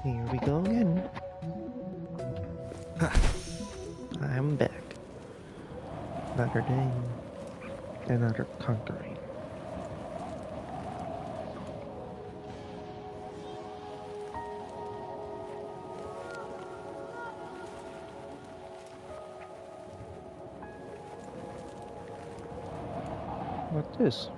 Here we go again. I'm back. Another day, another conquering. What's this?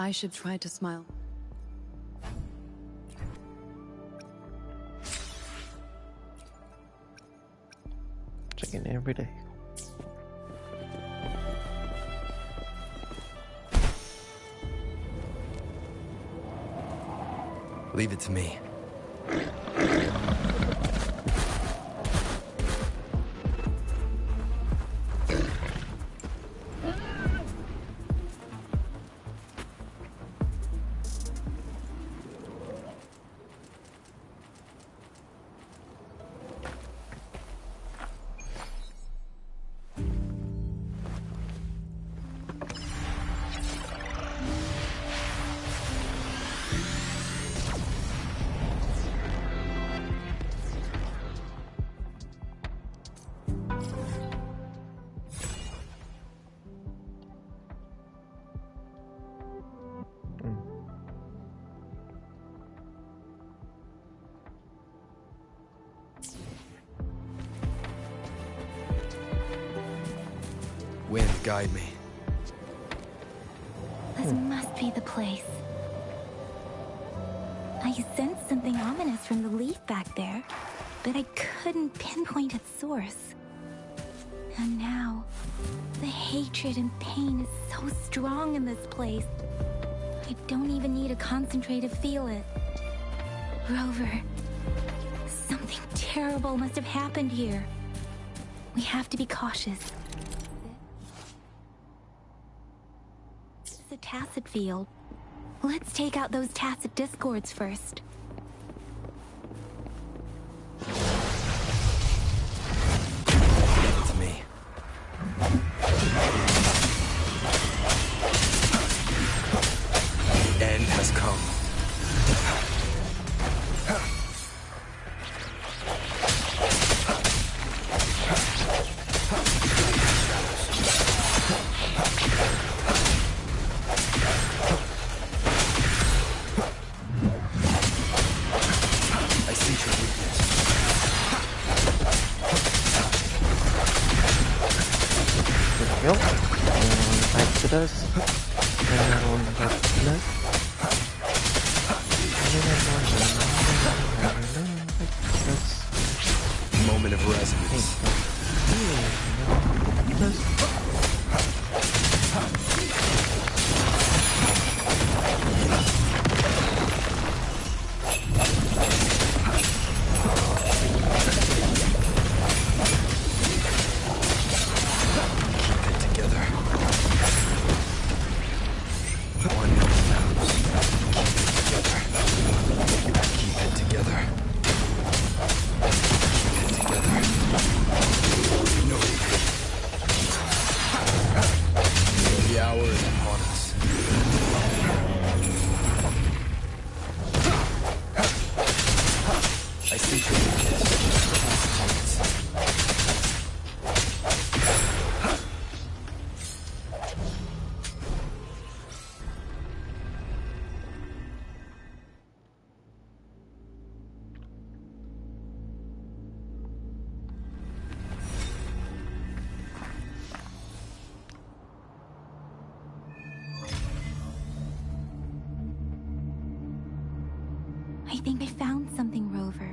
I should try to smile. Checking every day. Leave it to me. Wind, guide me. This must be the place. I sensed something ominous from the leaf back there, but I couldn't pinpoint its source. And now, the hatred and pain is so strong in this place. I don't even need to concentrate to feel it. Rover, something terrible must have happened here. We have to be cautious. The tacit field. Let's take out those tacit discords first. Leave it to me. The end has come. Us, and on that Moment of resonance. I think I found something, Rover.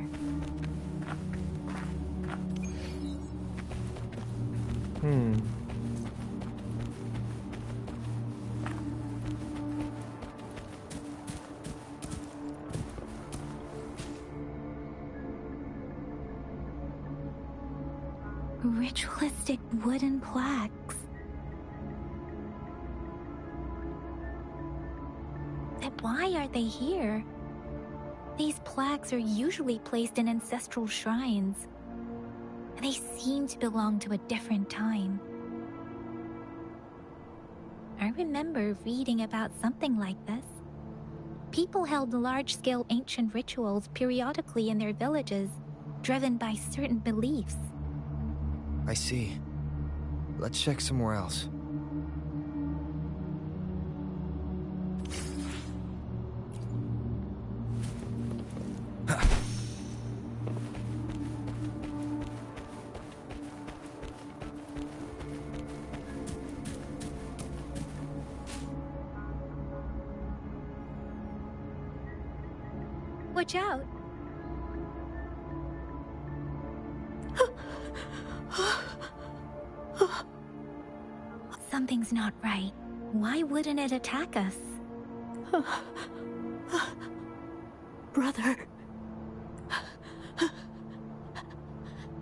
Ritualistic wooden plaques. But why are they here? These plaques are usually placed in ancestral shrines. They seem to belong to a different time. I remember reading about something like this. People held large-scale ancient rituals periodically in their villages, driven by certain beliefs. I see. Let's check somewhere else. Watch out! Something's not right. Why wouldn't it attack us? Brother.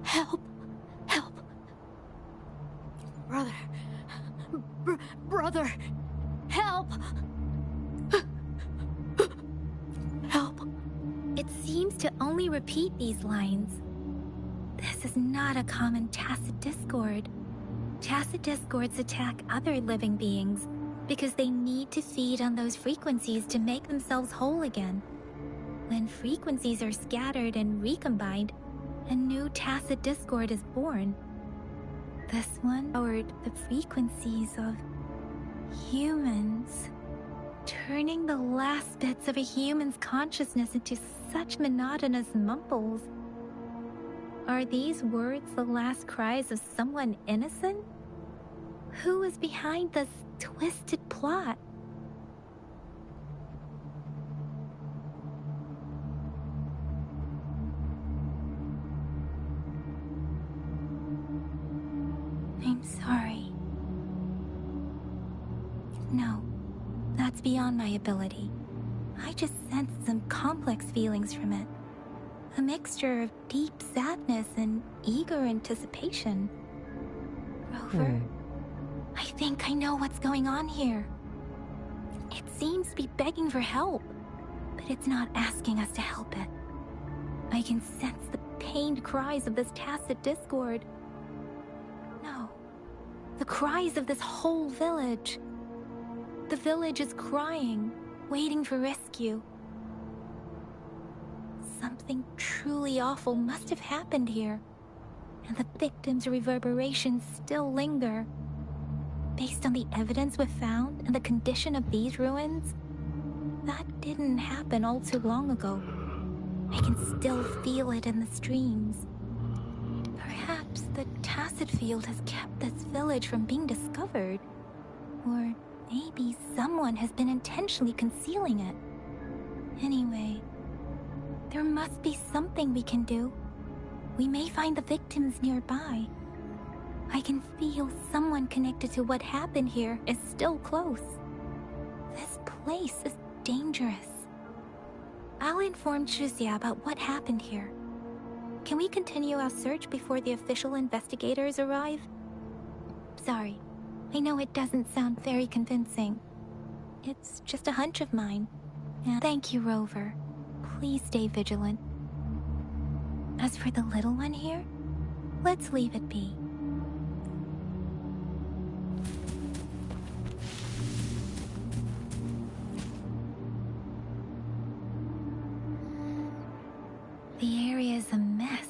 Help. Help. Brother. Brother. Help. Help. It seems to only repeat these lines. This is not a common tacit discord. Tacit discords attack other living beings because they need to feed on those frequencies to make themselves whole again. When frequencies are scattered and recombined, a new tacit discord is born. This one powered the frequencies of humans, turning the last bits of a human's consciousness into such monotonous mumbles. Are these words the last cries of someone innocent? Who is behind this twisted plot? I'm sorry. No, that's beyond my ability. I just sensed some complex feelings from it. A mixture of deep sadness and eager anticipation. Rover, I think I know what's going on here. It seems to be begging for help, but it's not asking us to help it. I can sense the pained cries of this tacit discord. No, the cries of this whole village. The village is crying, waiting for rescue. Something truly awful must have happened here, and the victims' reverberations still linger. Based on the evidence we've found and the condition of these ruins, that didn't happen all too long ago. I can still feel it in the streams. Perhaps the tacit field has kept this village from being discovered. Or maybe someone has been intentionally concealing it. Anyway, there must be something we can do. We may find the victims nearby. I can feel someone connected to what happened here is still close. This place is dangerous. I'll inform Shuzia about what happened here. Can we continue our search before the official investigators arrive? Sorry, I know it doesn't sound very convincing. It's just a hunch of mine. And thank you, Rover. Please stay vigilant. As for the little one here, let's leave it be. The area is a mess,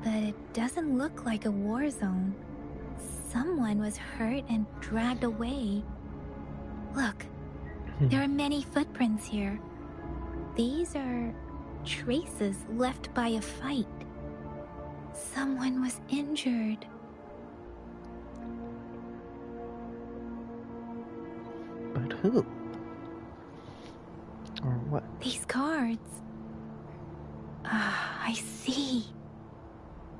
but it doesn't look like a war zone. Someone was hurt and dragged away. Look, there are many footprints here. These are traces left by a fight. Someone was injured. But who? Or what? These cards. Ah, I see.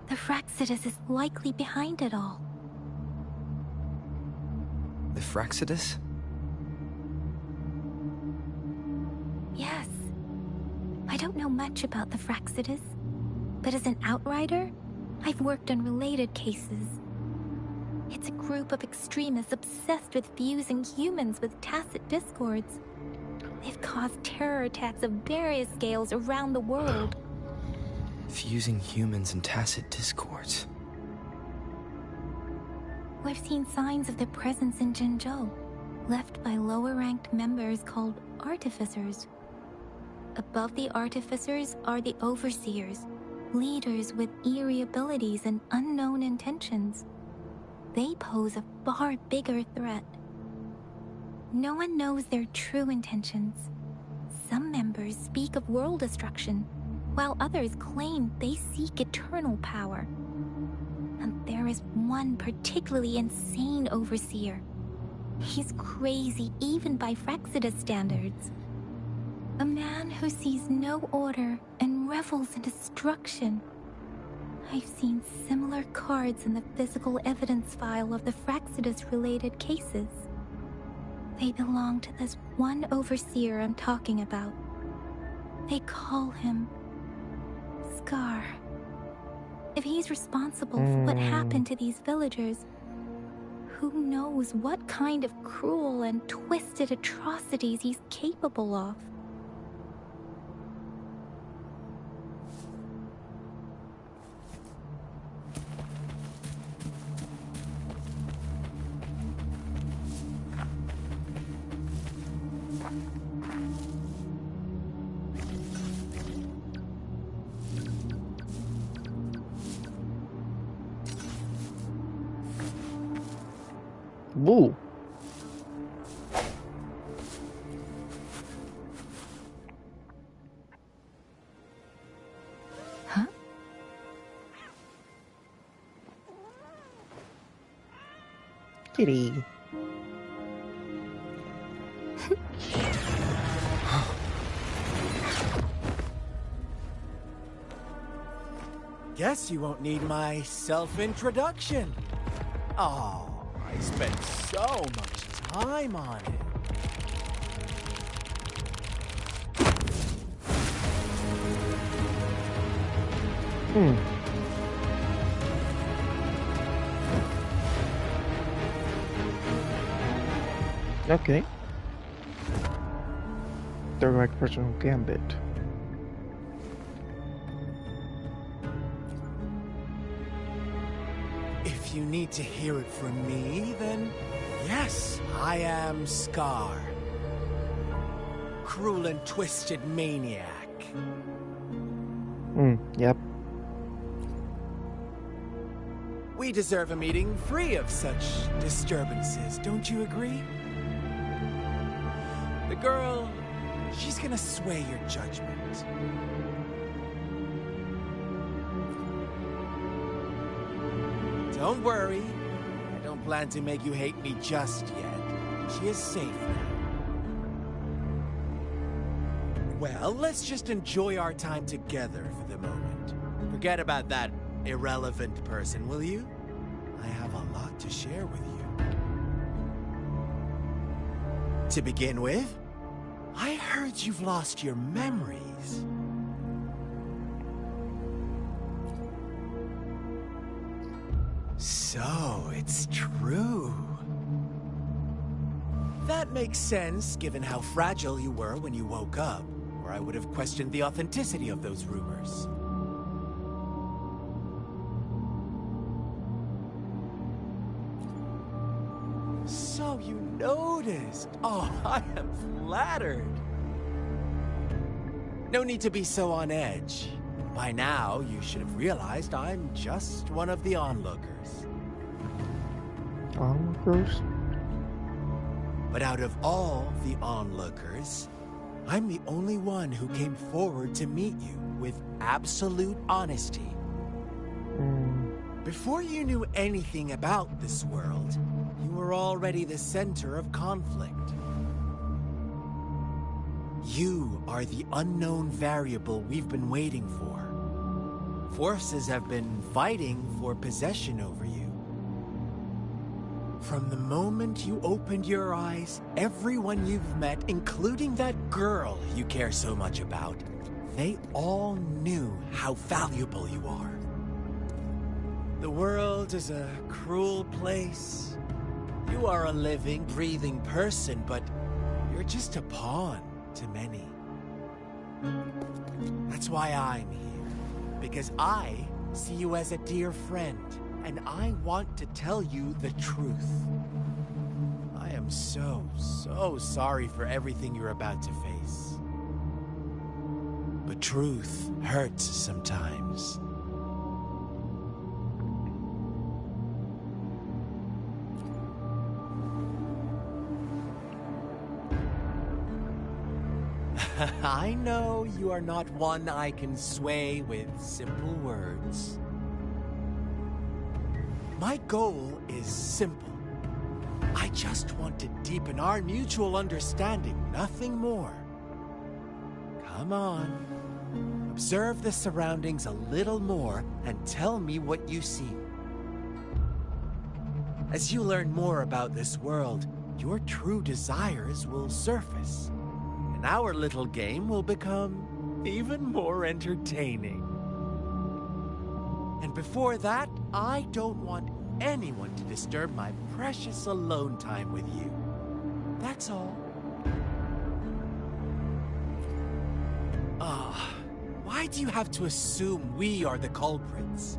The Fraxidus is likely behind it all. The Fraxidus? Yes. I don't know much about the Fraxidus, but as an outrider, I've worked on related cases. It's a group of extremists obsessed with fusing humans with tacit discords. They've caused terror attacks of various scales around the world. Fusing humans in tacit discords. We've seen signs of their presence in Jinzhou, left by lower-ranked members called artificers. Above the artificers are the overseers, leaders with eerie abilities and unknown intentions. They pose a far bigger threat. No one knows their true intentions. Some members speak of world destruction, while others claim they seek eternal power. And there is one particularly insane overseer. He's crazy even by Frexidus standards. A man who sees no order and revels in destruction. I've seen similar cards in the physical evidence file of the Frexidus-related cases. They belong to this one overseer I'm talking about. They call him Scar. If he's responsible for what happened to these villagers, who knows what kind of cruel and twisted atrocities he's capable of. Woo. Huh? Kitty. Guess you won't need my self-introduction. Oh, I spent so much time on it. Okay. Direct personal gambit. If you need to hear it from me, then yes, I am Scar. Cruel and twisted maniac. Yep. We deserve a meeting free of such disturbances, don't you agree? The girl, she's gonna sway your judgment. Don't worry, I don't plan to make you hate me just yet. She is safe now. Well, let's just enjoy our time together for the moment. Forget about that irrelevant person, will you? I have a lot to share with you. To begin with, I heard you've lost your memories. So, it's true. That makes sense, given how fragile you were when you woke up, or I would have questioned the authenticity of those rumors. So you noticed. Oh, I am flattered. No need to be so on edge. By now, you should have realized I'm just one of the onlookers. Onlookers? But out of all the onlookers, I'm the only one who came forward to meet you with absolute honesty. Before you knew anything about this world, you were already the center of conflict. You are the unknown variable we've been waiting for. Forces have been fighting for possession over you. From the moment you opened your eyes, everyone you've met, including that girl you care so much about, they all knew how valuable you are. The world is a cruel place. You are a living, breathing person, but you're just a pawn. to many. That's why I'm here. Because I see you as a dear friend, and I want to tell you the truth. I am so sorry for everything you're about to face. But truth hurts sometimes. I know you are not one I can sway with simple words. My goal is simple. I just want to deepen our mutual understanding, nothing more. Come on. Observe the surroundings a little more and tell me what you see. As you learn more about this world, your true desires will surface. And our little game will become even more entertaining. And before that, I don't want anyone to disturb my precious alone time with you. That's all. Why do you have to assume we are the culprits?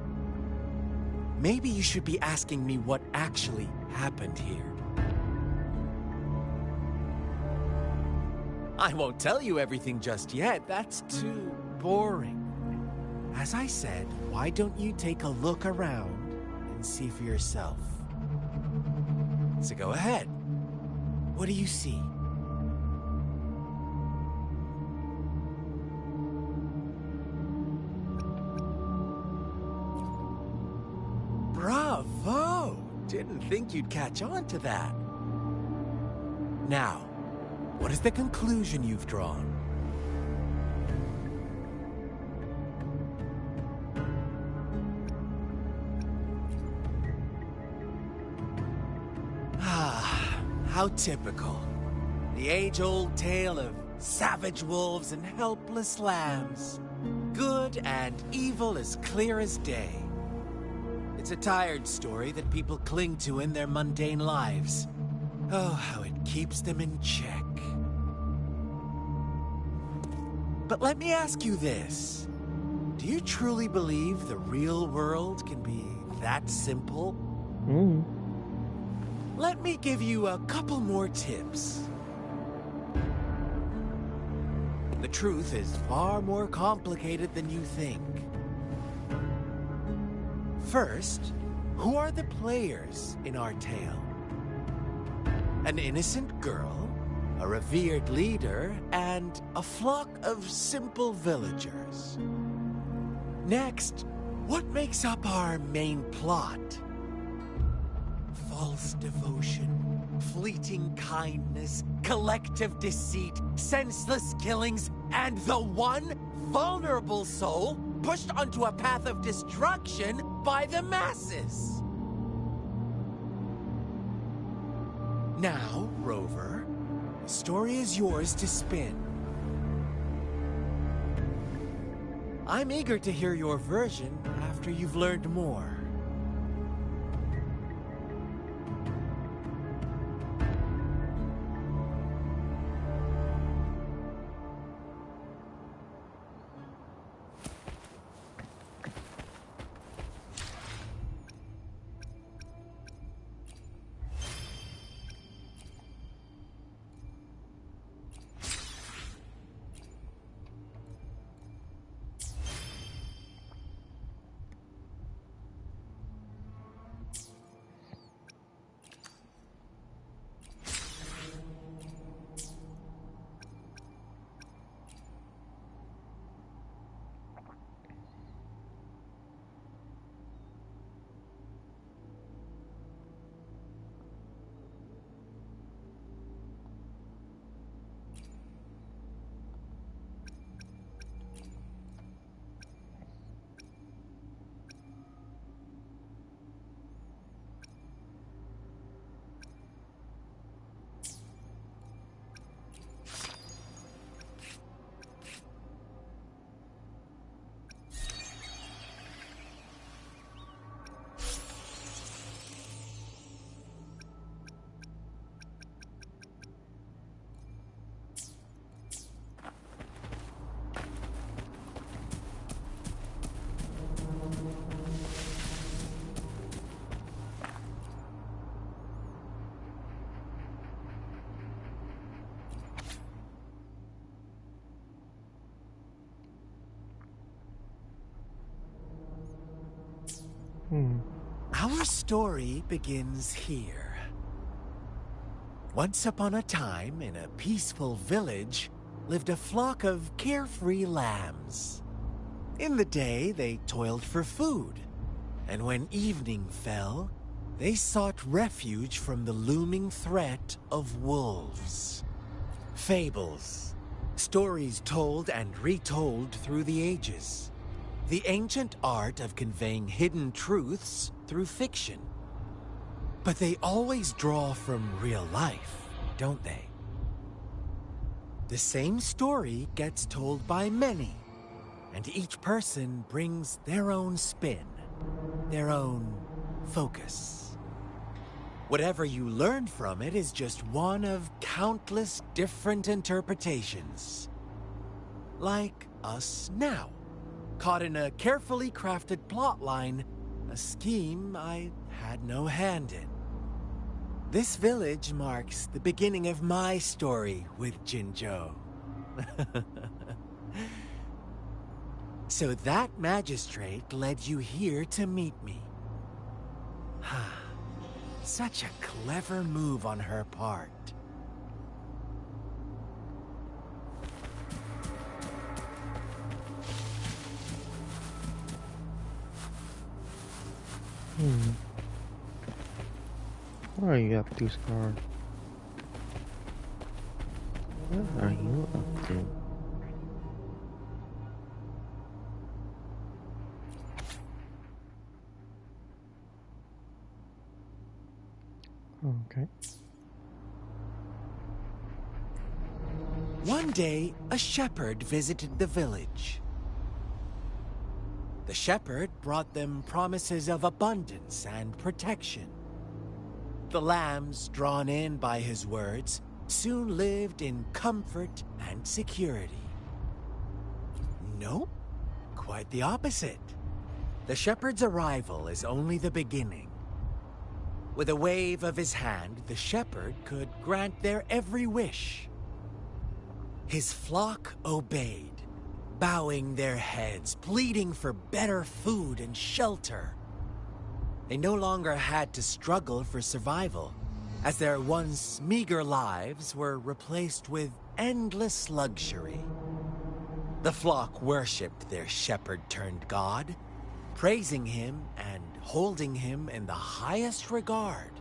Maybe you should be asking me what actually happened here. I won't tell you everything just yet. That's too boring. As I said, why don't you take a look around and see for yourself? So go ahead. What do you see? Bravo! Didn't think you'd catch on to that. Now, what is the conclusion you've drawn? How typical. The age-old tale of savage wolves and helpless lambs. Good and evil as clear as day. It's a tired story that people cling to in their mundane lives. Oh, how it keeps them in check. But let me ask you this. Do you truly believe the real world can be that simple? Let me give you a couple more tips. The truth is far more complicated than you think. First, who are the players in our tale? An innocent girl, a revered leader, and a flock of simple villagers. Next, what makes up our main plot? False devotion, fleeting kindness, collective deceit, senseless killings, and the one vulnerable soul pushed onto a path of destruction by the masses. Now, Rover, the story is yours to spin. I'm eager to hear your version after you've learned more. Our story begins here. Once upon a time, in a peaceful village, lived a flock of carefree lambs. In the day, they toiled for food, and when evening fell, they sought refuge from the looming threat of wolves. Fables, stories told and retold through the ages. The ancient art of conveying hidden truths through fiction. But they always draw from real life, don't they? The same story gets told by many, and each person brings their own spin, their own focus. Whatever you learn from it is just one of countless different interpretations. Like us now, caught in a carefully crafted plotline, a scheme I had no hand in. This village marks the beginning of my story with Jinzhou. So that magistrate led you here to meet me. Such a clever move on her part. Why you up to, Scar? What are you up to? Okay. One day, a shepherd visited the village. The shepherd brought them promises of abundance and protection. The lambs, drawn in by his words, soon lived in comfort and security. Nope, quite the opposite. The shepherd's arrival is only the beginning. With a wave of his hand, the shepherd could grant their every wish. His flock obeyed, bowing their heads, pleading for better food and shelter. They no longer had to struggle for survival, as their once meager lives were replaced with endless luxury. The flock worshipped their shepherd-turned-god, praising him and holding him in the highest regard.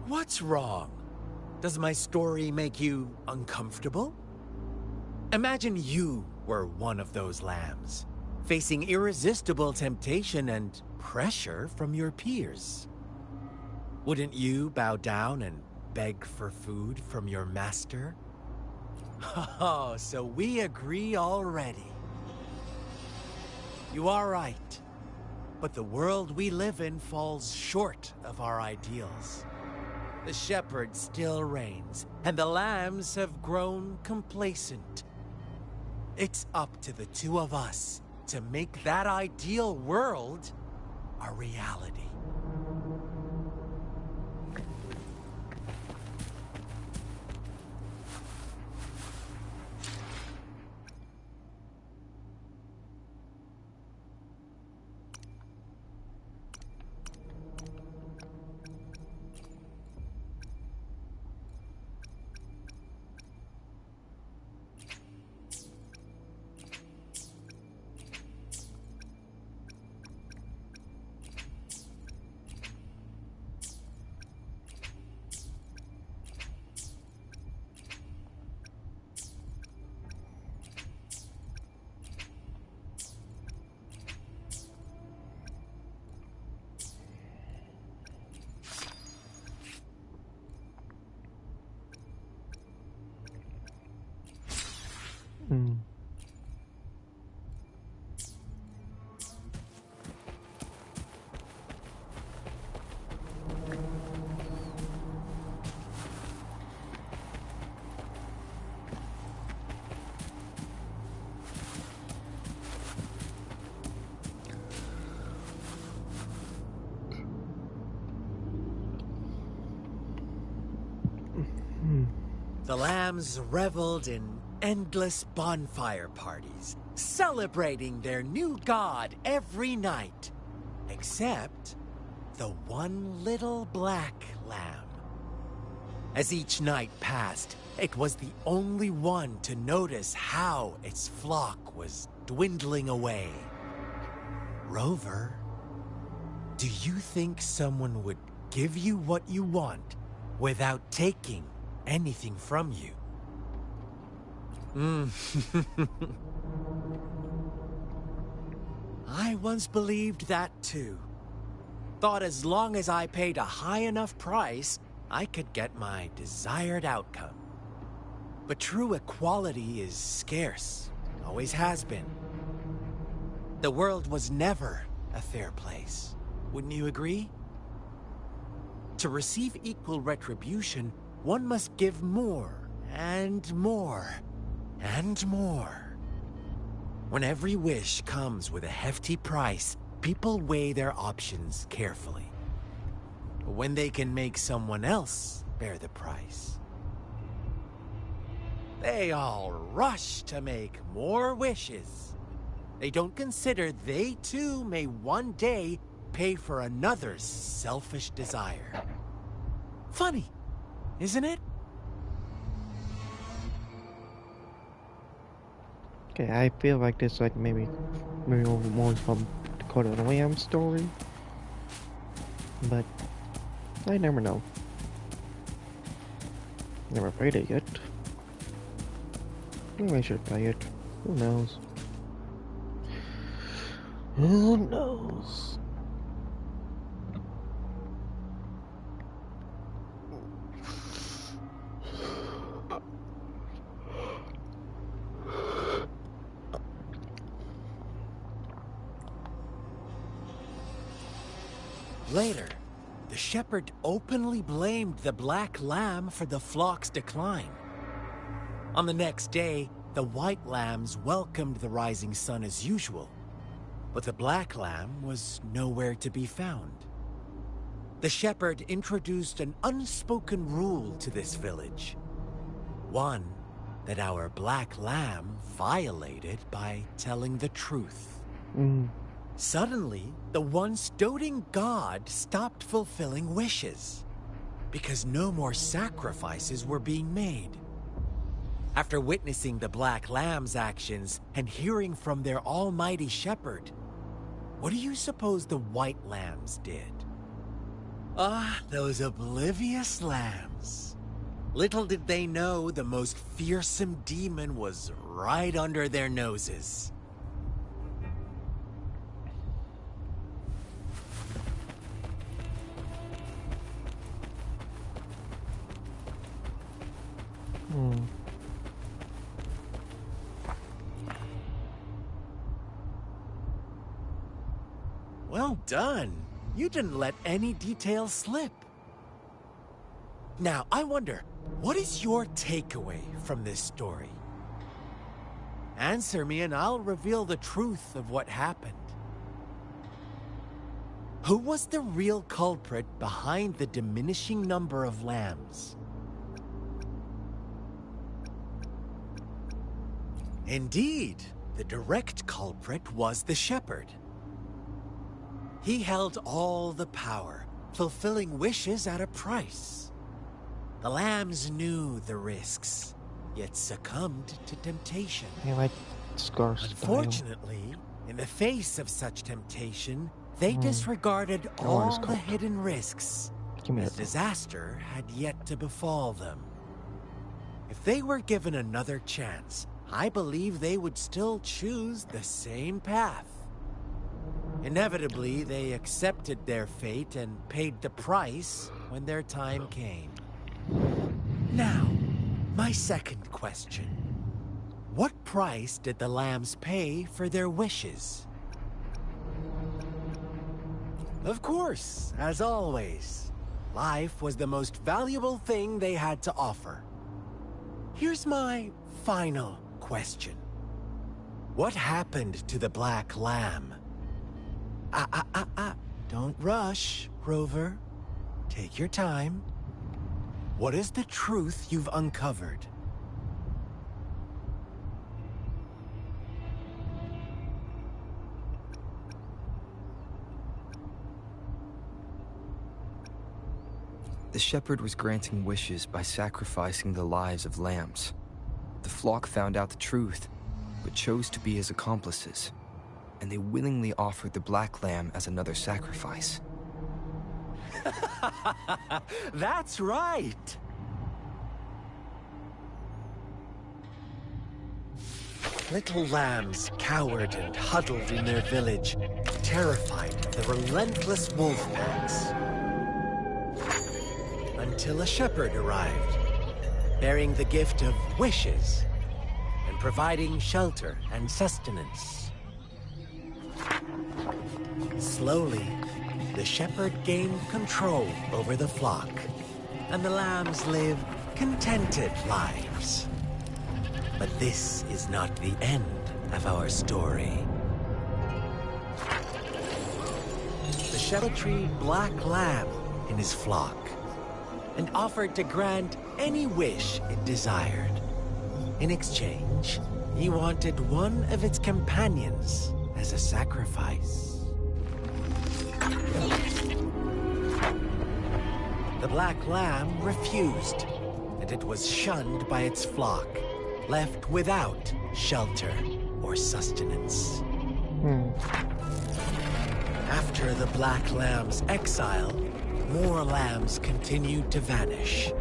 What's wrong? Does my story make you uncomfortable? Imagine you were one of those lambs, facing irresistible temptation and pressure from your peers. Wouldn't you bow down and beg for food from your master? Oh, so we agree already. You are right, but the world we live in falls short of our ideals. The shepherd still reigns, and the lambs have grown complacent. It's up to the two of us to make that ideal world a reality. The lambs reveled in endless bonfire parties, celebrating their new god every night. Except the one little black lamb. As each night passed, it was the only one to notice how its flock was dwindling away. Rover, do you think someone would give you what you want without taking anything from you? I once believed that too. Thought as long as I paid a high enough price, I could get my desired outcome. But true equality is scarce, always has been. The world was never a fair place, wouldn't you agree? To receive equal retribution, one must give more, and more, and more. When every wish comes with a hefty price, people weigh their options carefully. But when they can make someone else bear the price, they all rush to make more wishes. They don't consider they too may one day pay for another's selfish desire. Funny, isn't it? Okay, I feel like this like maybe more from Dakota and Lamb story. But I never know. Never played it yet. Maybe I should play it. Who knows? Who knows? Later, the shepherd openly blamed the black lamb for the flock's decline. On the next day, the white lambs welcomed the rising sun as usual, but the black lamb was nowhere to be found. The shepherd introduced an unspoken rule to this village. One that our black lamb violated by telling the truth. Suddenly, the once doting god stopped fulfilling wishes, because no more sacrifices were being made. After witnessing the black lamb's actions and hearing from their almighty shepherd, what do you suppose the white lambs did? Ah, those oblivious lambs. Little did they know the most fearsome demon was right under their noses. Well done. You didn't let any details slip. Now, I wonder, what is your takeaway from this story? Answer me and I'll reveal the truth of what happened. Who was the real culprit behind the diminishing number of lambs? Indeed, the direct culprit was the shepherd. He held all the power, fulfilling wishes at a price. The lambs knew the risks, yet succumbed to temptation. I like Scar style. Unfortunately, in the face of such temptation, they disregarded all the hidden risks. Give me as that. disaster had yet to befall them. If they were given another chance, I believe they would still choose the same path. Inevitably, they accepted their fate and paid the price when their time came. Now, my second question. What price did the lambs pay for their wishes? Of course, as always, life was the most valuable thing they had to offer. Here's my final question. What happened to the black lamb? Don't rush, Rover. Take your time. What is the truth you've uncovered? The shepherd was granting wishes by sacrificing the lives of lambs. The flock found out the truth, but chose to be his accomplices, and they willingly offered the black lamb as another sacrifice. That's right! Little lambs cowered and huddled in their village, terrified of the relentless wolf packs. Until a shepherd arrived, bearing the gift of wishes and providing shelter and sustenance. Slowly, the shepherd gained control over the flock, and the lambs lived contented lives. But this is not the end of our story. The shepherd treated Black Lamb in his flock and offered to grant any wish it desired. In exchange, he wanted one of its companions as a sacrifice. The Black Lamb refused, and it was shunned by its flock, left without shelter or sustenance. After the Black Lamb's exile, more lambs continued to vanish.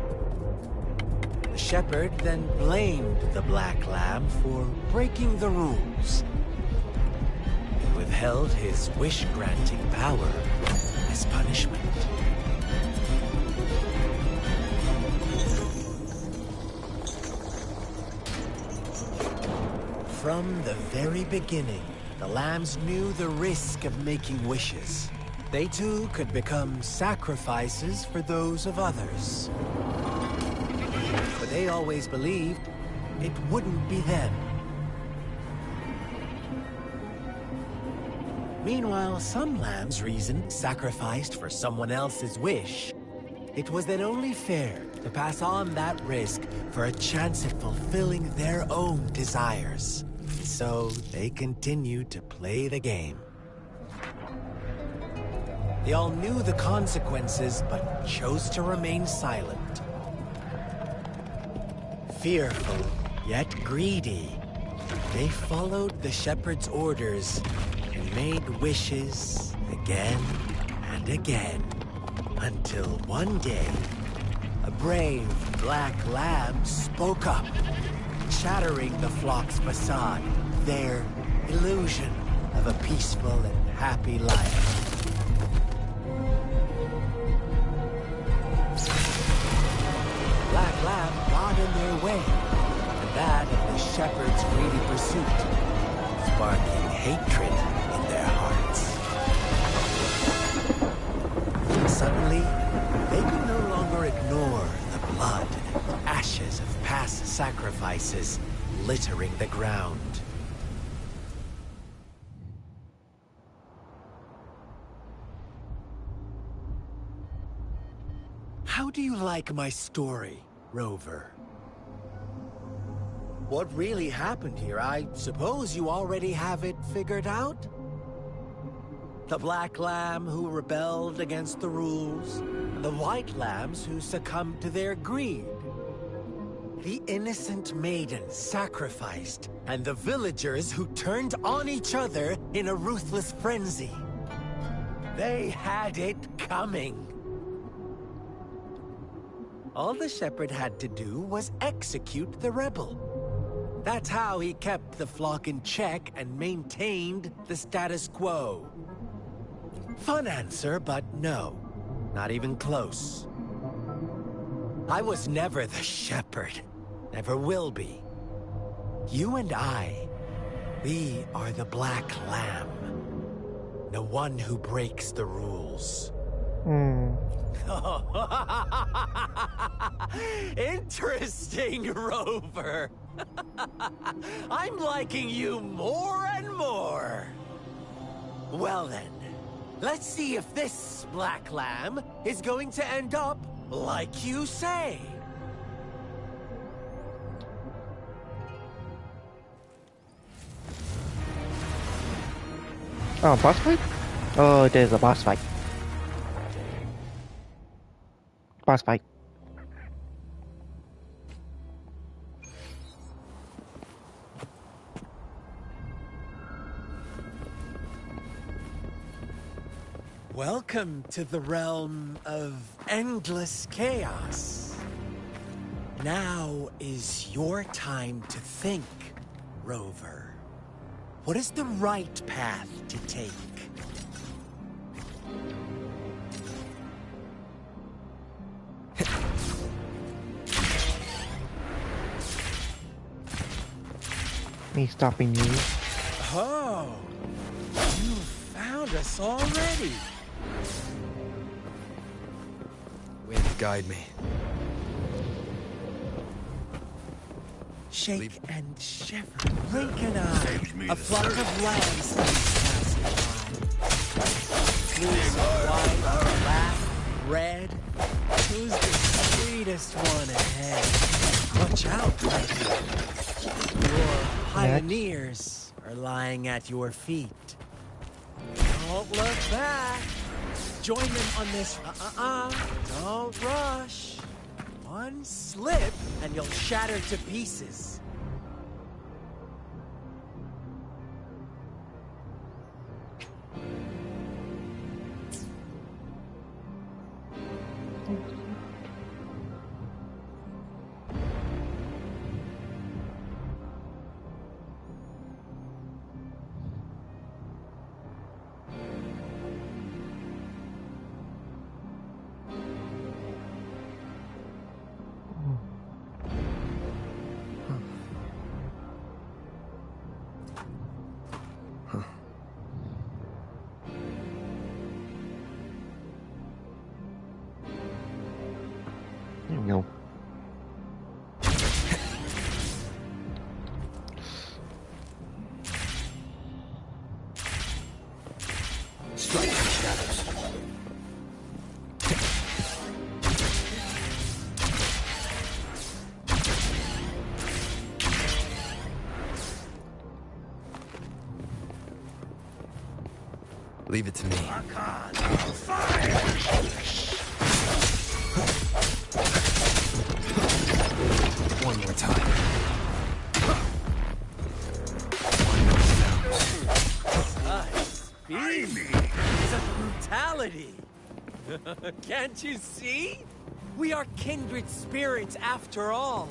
The shepherd then blamed the Black Lamb for breaking the rules, and withheld his wish-granting power as punishment. From the very beginning, the lambs knew the risk of making wishes. They too could become sacrifices for those of others. But they always believed it wouldn't be them. Meanwhile, some lambs reasoned, sacrificed for someone else's wish, it was then only fair to pass on that risk for a chance at fulfilling their own desires. So they continued to play the game. They all knew the consequences, but chose to remain silent. Fearful, yet greedy, they followed the shepherd's orders and made wishes again and again, until one day, a brave Black Lamb spoke up, shattering the flock's facade, their illusion of a peaceful and happy life. Black Lamb got in their way, and that of the shepherd's greedy pursuit, sparking hatred in their hearts. Suddenly, they could no longer ignore the blood and ashes of past sacrifices littering the ground. How do you like my story, Rover? What really happened here? I suppose you already have it figured out? The Black Lamb who rebelled against the rules, and the White Lambs who succumbed to their greed. The innocent maiden sacrificed, and the villagers who turned on each other in a ruthless frenzy. They had it coming. All the shepherd had to do was execute the rebel. That's how he kept the flock in check and maintained the status quo. Fun answer, but no. Not even close. I was never the shepherd. Never will be. You and I, we are the Black Lamb. The one who breaks the rules. Interesting, Rover. I'm liking you more and more. Well then, let's see if this Black Lamb is going to end up like you say. Oh, boss fight? Oh, there's a boss fight. boss fight. Welcome to the realm of endless chaos. Now is your time to think, Rover. What is the right path to take? Me stopping you. Oh, you found us already. Wind, guide me. Shake and shiver, blink an eye. A flock of lambs passing by. Blues, white, black, red. Who's the sweetest one ahead? Watch out, Mikey. Your pioneers are lying at your feet. Don't look back. Join them on this. Don't rush. One slip, and you'll shatter to pieces. There we go. Strike the shadows. Leave it to me. One more time. One more sound. Speed. Such brutality. Can't you see? We are kindred spirits after all.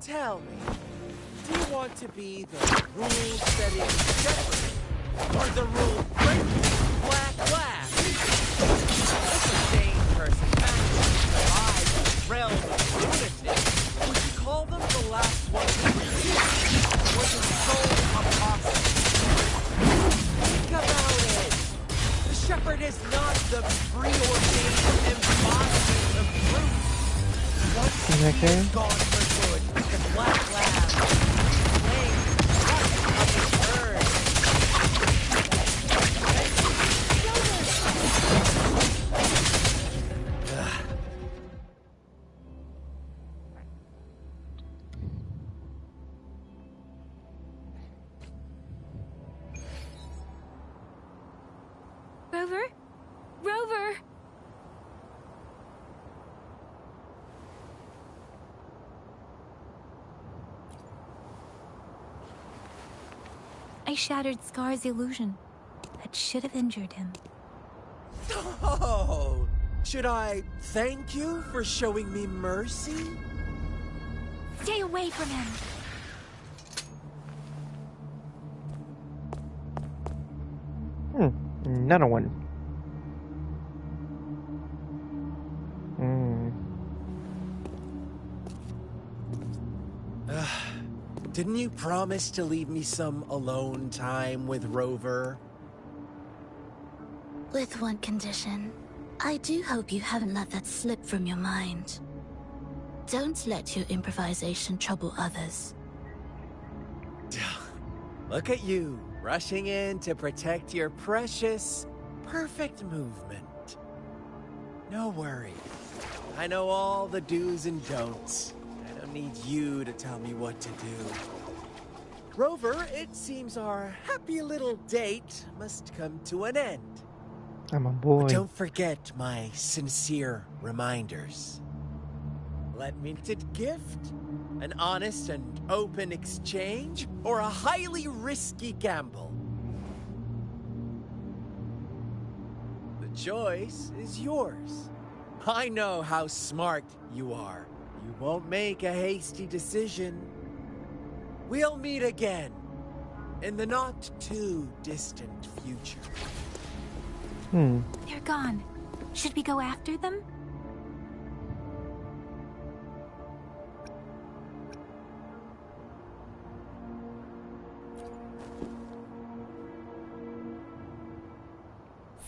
Tell me, do you want to be the rule-setting shepherd or the rule-breaking black lab? It's a sane person I the realm of lunatic. Would you call them the last one to refuse, or the sole apostle? Think about it. The shepherd is not the preordained embodiment of truth. Once he is gone for good, the black lab claims the right of his herd. Rover? Rover! I shattered Scar's illusion. That should have injured him. Oh, should I thank you for showing me mercy? Stay away from him! Another one. Didn't you promise to leave me some alone time with Rover? With one condition. I do hope you haven't let that slip from your mind. Don't let your improvisation trouble others. Look at you, rushing in to protect your precious, perfect movement. No worries. I know all the do's and don'ts. I don't need you to tell me what to do. Rover, it seems our happy little date must come to an end. I'm a But boy. don't forget my sincere reminders. Let me gift, an honest and open exchange, or a highly risky gamble. The choice is yours. I know how smart you are. You won't make a hasty decision. We'll meet again in the not too distant future. They're gone. Should we go after them?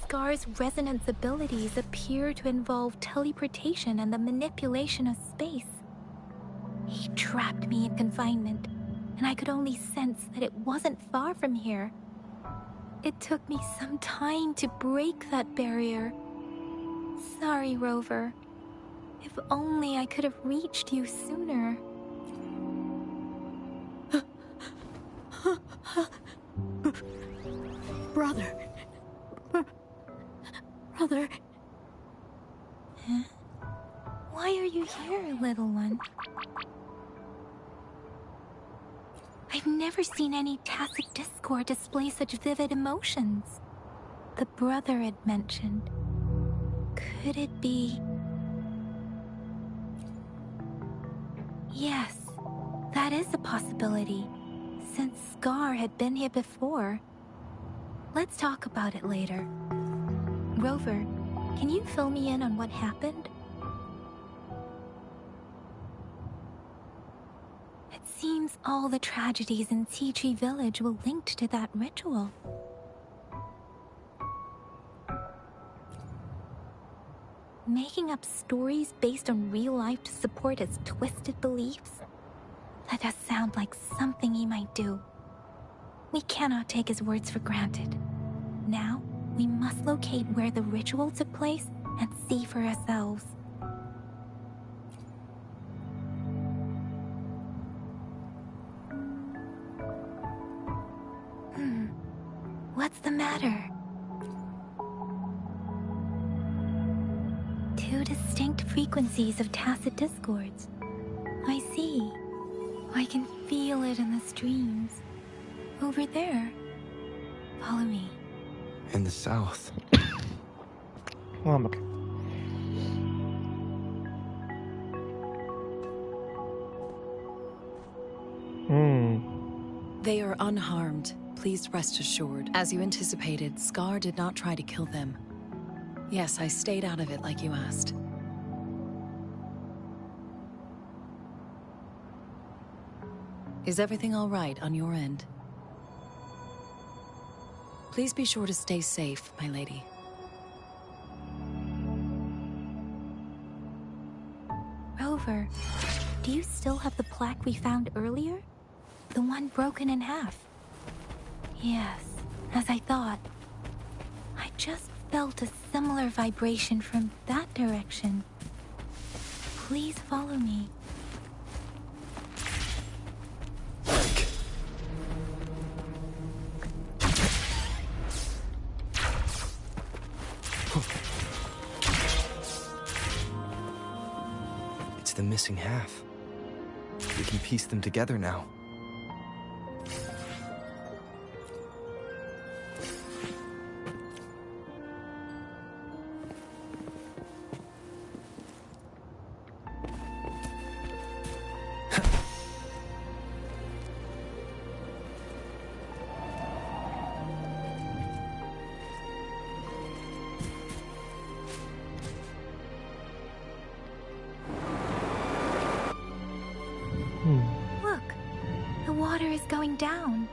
Scar's resonance abilities appear to involve teleportation and the manipulation of space. He trapped me in confinement, and I could only sense that it wasn't far from here. It took me some time to break that barrier. Sorry, Rover. If only I could have reached you sooner. Brother. Brother. Huh? Why are you here, little one? I've never seen any tacit discord display such vivid emotions. The brother had mentioned. Could it be... Yes, that is a possibility, since Scar had been here before. Let's talk about it later. Rover, can you fill me in on what happened? It seems all the tragedies in Tea Tree Village were linked to that ritual. Making up stories based on real life to support his twisted beliefs? That does sound like something he might do. We cannot take his words for granted. Now, we must locate where the ritual took place and see for ourselves. What's the matter? Two distinct frequencies of tacit discords. I see. I can feel it in the streams. Over there. Follow me. In the south. Well, I'm okay. They are unharmed. Please rest assured. As you anticipated, Scar did not try to kill them. Yes, I stayed out of it like you asked. Is everything all right on your end? Please be sure to stay safe, my lady. Rover, do you still have the plaque we found earlier? The one broken in half? Yes, as I thought. I just felt a similar vibration from that direction. Please follow me. It's the missing half. We can piece them together now. Look, the water is going down.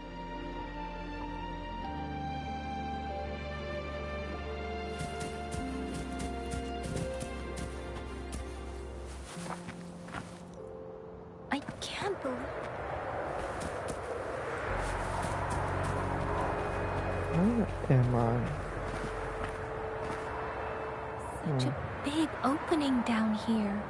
I can't believe... Where am I? Such a big opening down here.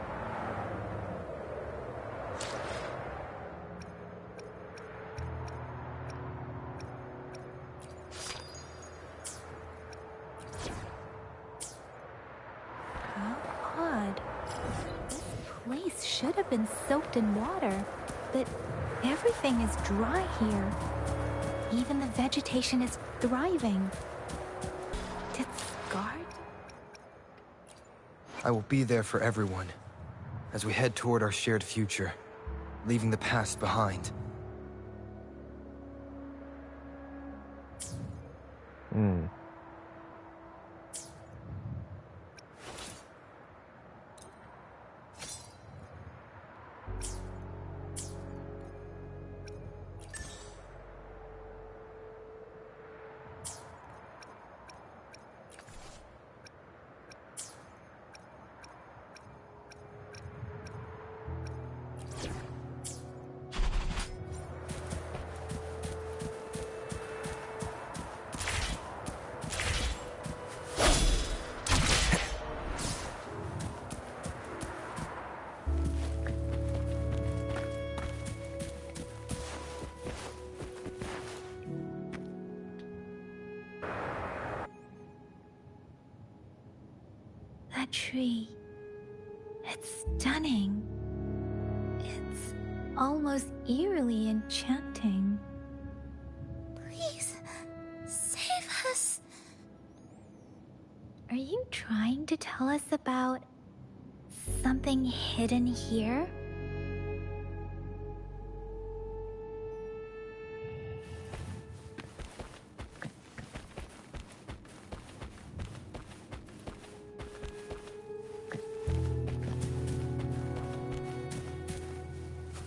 should have been soaked in water, but everything is dry here. Even the vegetation is thriving. Did Scar? I will be there for everyone as we head toward our shared future, leaving the past behind. Hmm. That tree. It's stunning. It's almost eerily enchanting. Please, save us. Are you trying to tell us about something hidden here?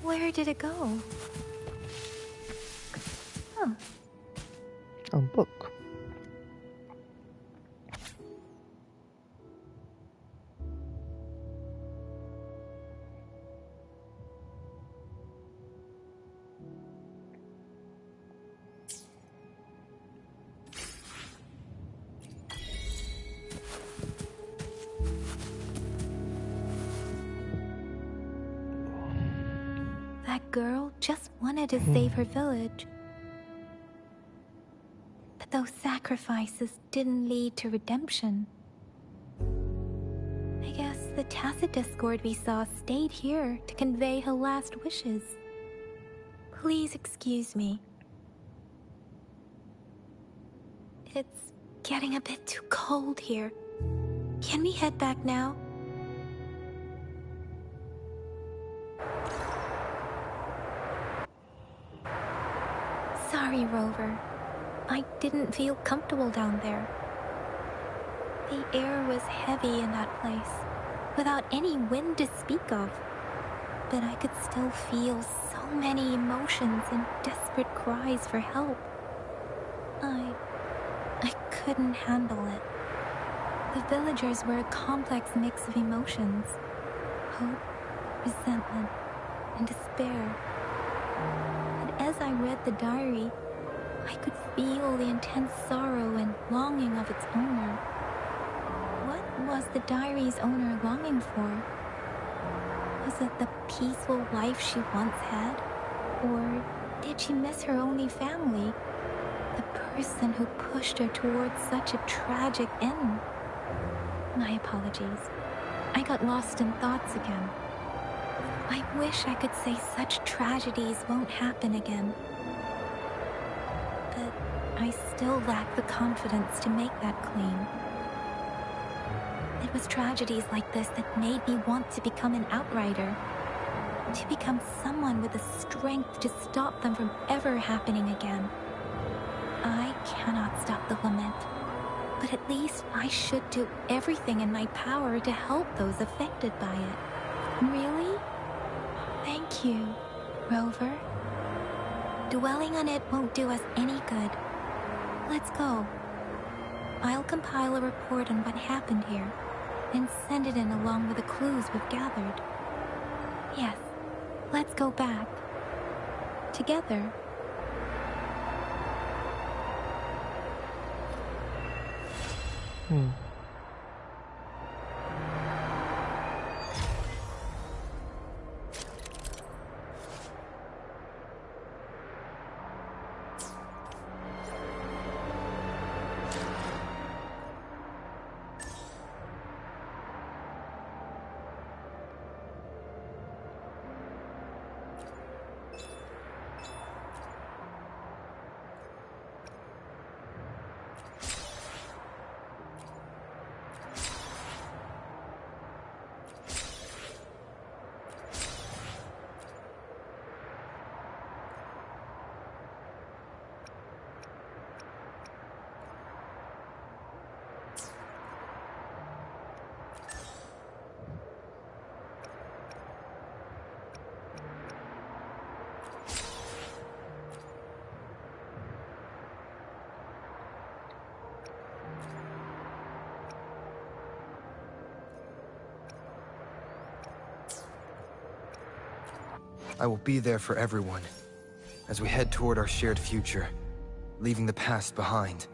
Where did it go? Huh. A book. That girl just wanted to save her village. But those sacrifices didn't lead to redemption. I guess the tacit discord we saw stayed here to convey her last wishes. Please excuse me. It's getting a bit too cold here. Can we head back now? Sorry, Rover. I didn't feel comfortable down there. The air was heavy in that place, without any wind to speak of. But I could still feel so many emotions and desperate cries for help. I couldn't handle it. The villagers were a complex mix of emotions. Hope, resentment, and despair. And as I read the diary, I could feel the intense sorrow and longing of its owner. What was the diary's owner longing for? Was it the peaceful life she once had? Or did she miss her only family? The person who pushed her towards such a tragic end? My apologies. I got lost in thoughts again. I wish I could say such tragedies won't happen again. But I still lack the confidence to make that claim. It was tragedies like this that made me want to become an outrider. To become someone with the strength to stop them from ever happening again. I cannot stop the lament, but at least I should do everything in my power to help those affected by it. Really? Thank you, Rover. Dwelling on it won't do us any good. Let's go. I'll compile a report on what happened here and send it in along with the clues we've gathered. Yes, let's go back. Together. I will be there for everyone, as we head toward our shared future, leaving the past behind.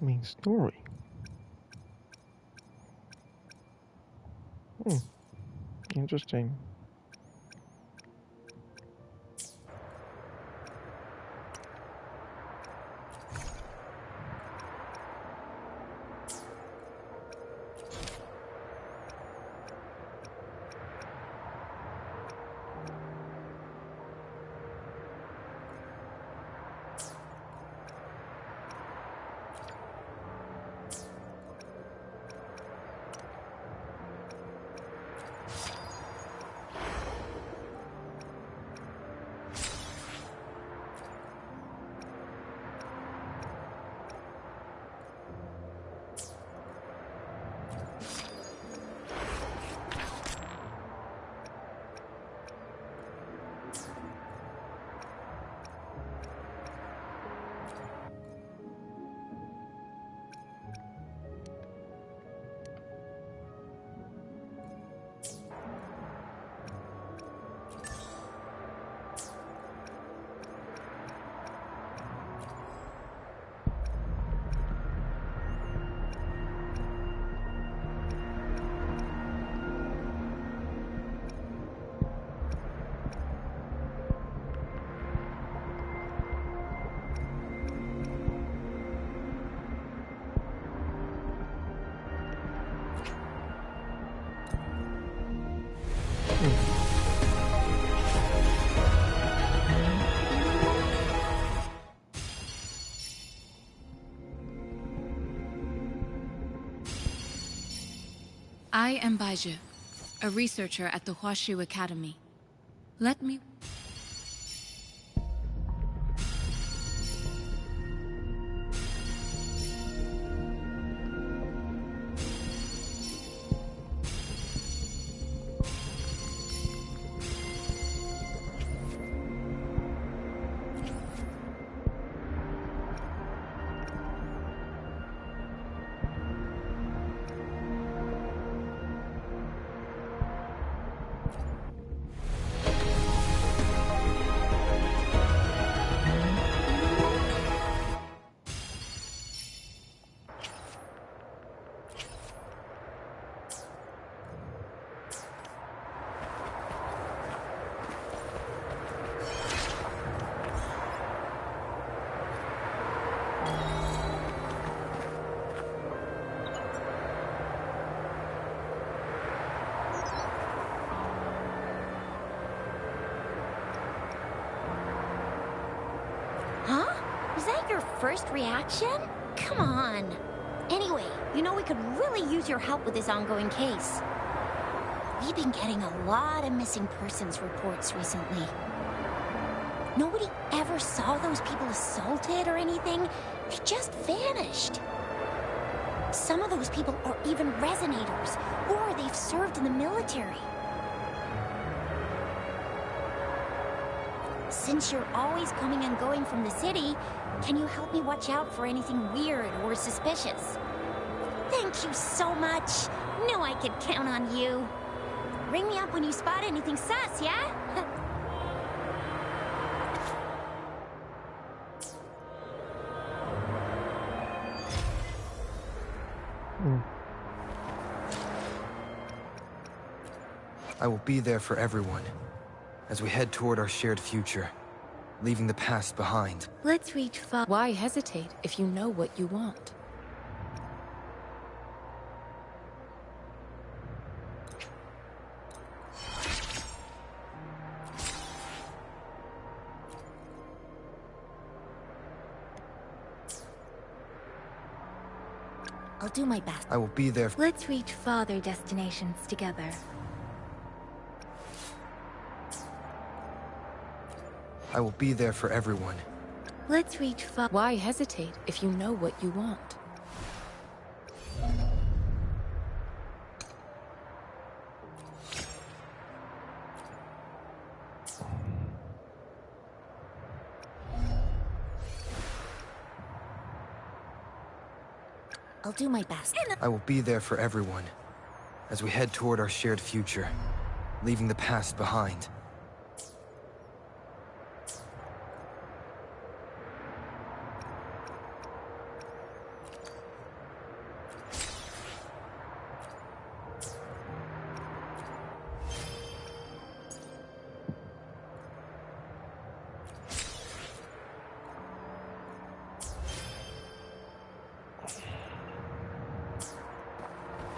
Main story. Interesting. I am Baiju, a researcher at the Huashu Academy. Let me... First reaction? Come on. Anyway, you know we could really use your help with this ongoing case. We've been getting a lot of missing persons reports recently. Nobody ever saw those people assaulted or anything. They just vanished. Some of those people are even resonators, or they've served in the military. Since you're always coming and going from the city, can you help me watch out for anything weird or suspicious? Thank you so much. Knew I could count on you. Ring me up when you spot anything sus, yeah? I will be there for everyone as we head toward our shared future, leaving the past behind. Let's reach far. Why hesitate if you know what you want? I'll do my best. I will be there. Let's reach farther destinations together. I will be there for everyone. Let's reach far. Why hesitate if you know what you want? I'll do my best. I will be there for everyone as we head toward our shared future, leaving the past behind.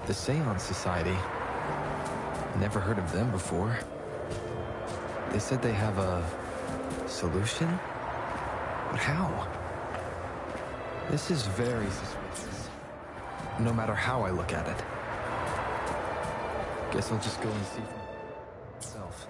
The Seance Society. Never heard of them before. They said they have a solution? But how? This is very suspicious. No matter how I look at it. Guess I'll just go and see for myself.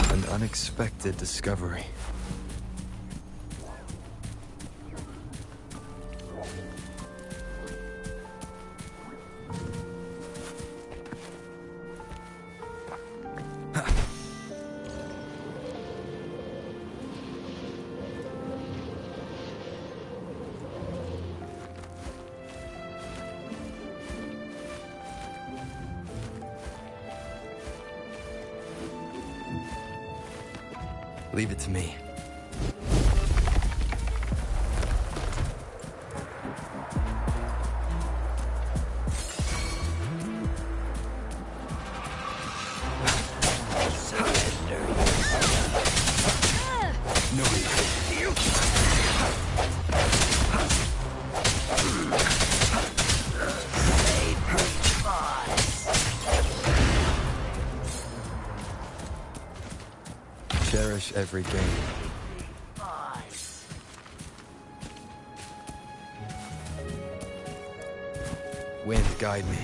An unexpected discovery. Leave it to me. Cherish every game. Wind, guide me.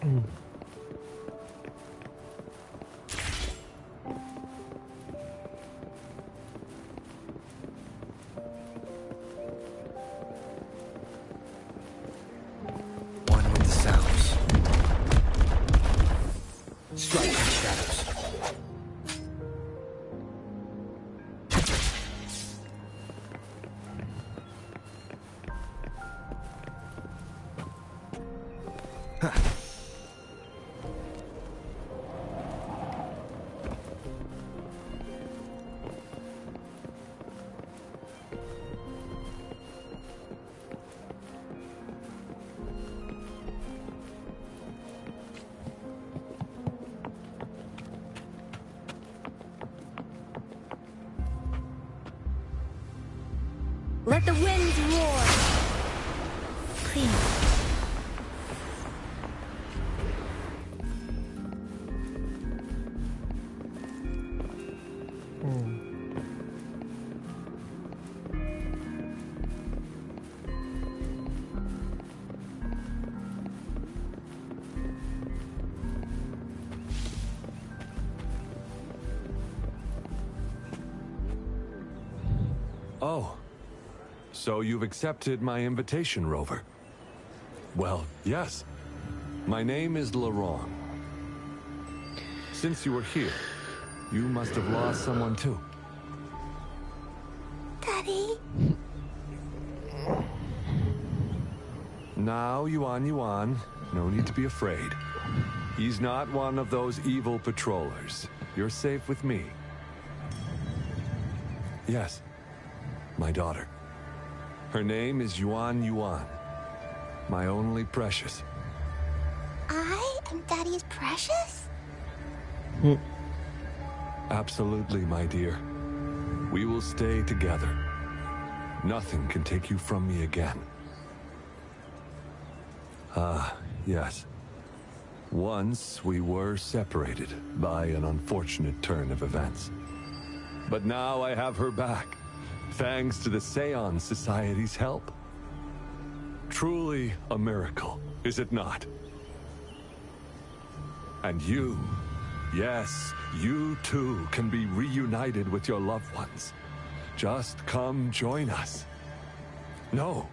One with the sounds. Strike in shadows. Let the winds roar! Please. Oh. So you've accepted my invitation, Rover? Well, yes. My name is Laurent. Since you were here, you must have lost someone too. Daddy? Now, Yuan, no need to be afraid. He's not one of those evil patrollers. You're safe with me. Yes, my daughter. Her name is Yuan, my only precious. I am Daddy's precious? Absolutely, my dear. We will stay together. Nothing can take you from me again. Ah, yes. Once we were separated by an unfortunate turn of events. But now I have her back, thanks to the Seance Society's help. Truly a miracle, is it not? And you, yes, you too can be reunited with your loved ones. Just come join us. No,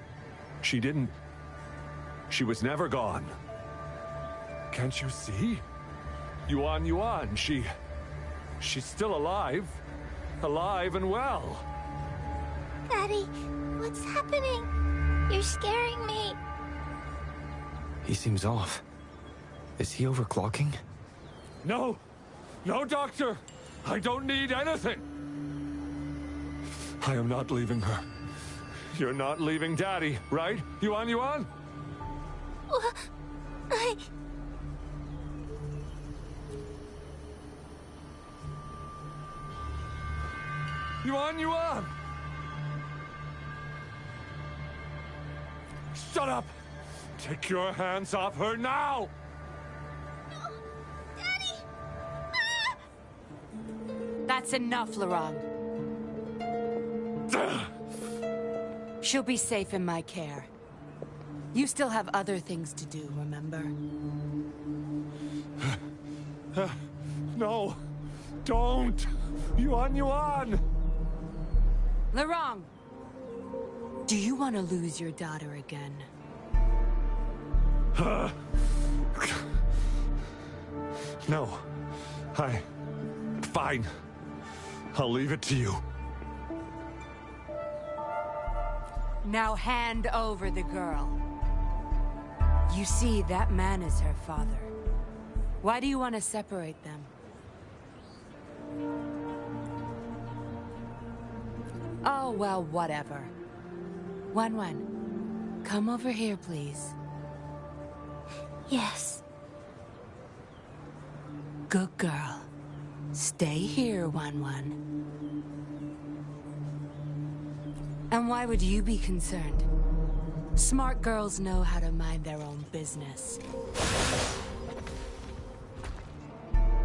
she didn't. She was never gone. Can't you see? Yuan, she's still alive. Alive and well. Daddy, what's happening? You're scaring me. He seems off. Is he overclocking? No! No, Doctor! I don't need anything! I am not leaving her. You're not leaving Daddy, right? Yuan? Yuan! Shut up! Take your hands off her now! No! Daddy! That's enough, Laurent. She'll be safe in my care. You still have other things to do, remember? No! Don't! Yuan! Laurent! Do you want to lose your daughter again? No. Fine. I'll leave it to you. Now hand over the girl. You see, that man is her father. Why do you want to separate them? Oh, well, whatever. Wan, come over here, please. Yes. Good girl. Stay here, Wan. And why would you be concerned? Smart girls know how to mind their own business.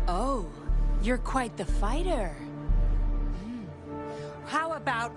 Oh, you're quite the fighter. How about